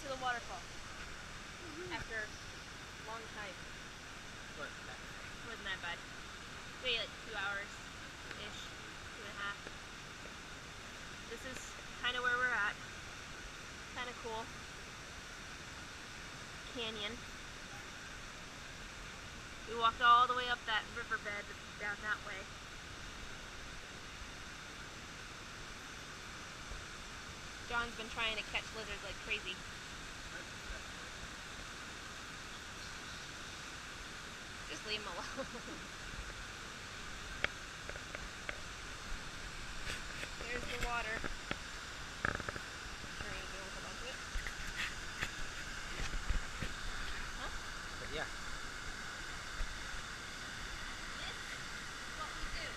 to the waterfall. After a long time. More than that. More than that, bud. Maybe like 2 hours-ish, 2.5. This is kind of where we're at. Kind of cool. Canyon. We walked all the way up that riverbed down that way. John's been trying to catch lizards like crazy. Just leave him alone. There's the water. Sure you want to hold on to it? Huh? But yeah. This is what we do.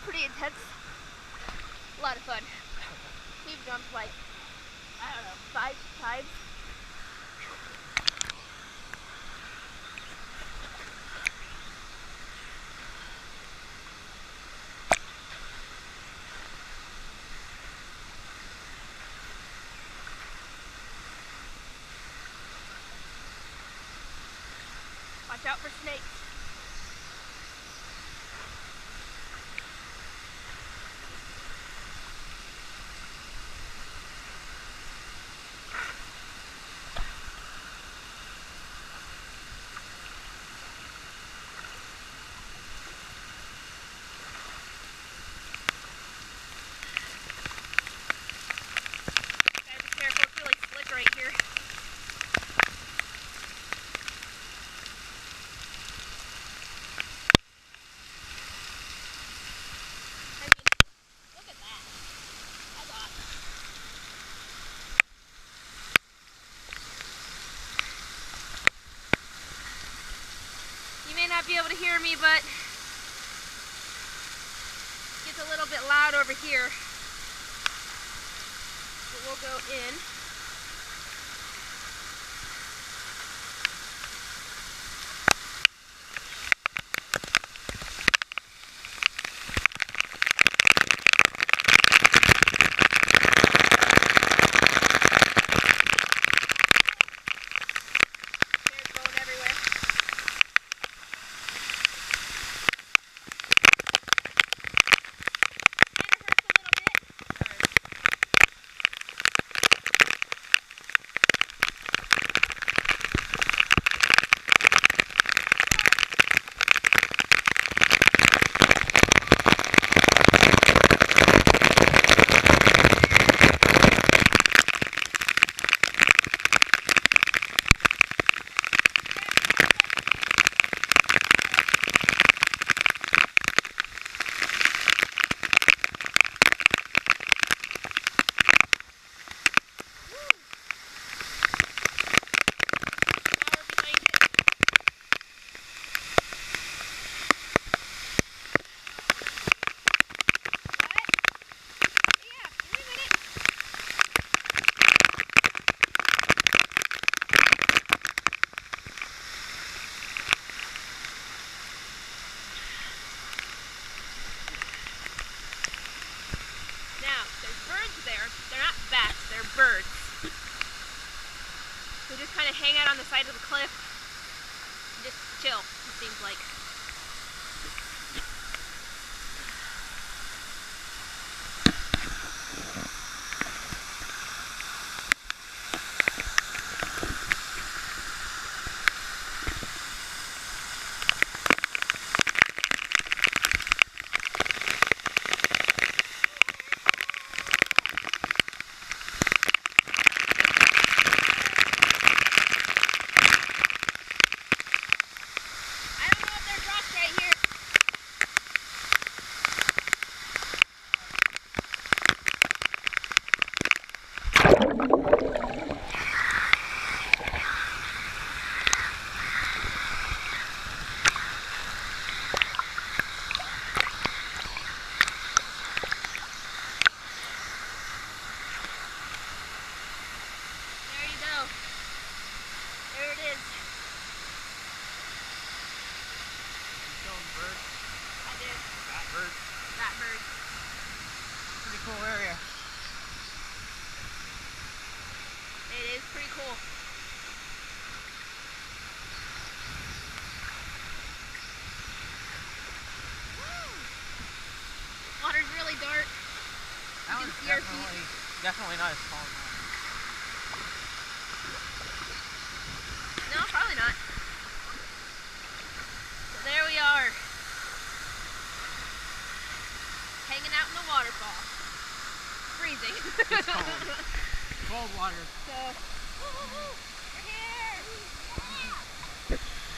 Pretty intense. A lot of fun. We've jumped like, I don't know, 5 times. Watch out for snakes. Gotta be careful, it's really slick right here. Look at that. That's awesome. You may not be able to hear me, but it gets a little bit loud over here. But we'll go in. Hair's going everywhere. They're not bats, they're birds. Who just kind of hang out on the side of the cliff and just chill, it seems like. I don't know if they're Definitely not as tall as mine. No, probably not. So there we are. Hanging out in the waterfall. Freezing. It's cold. Cold water. So,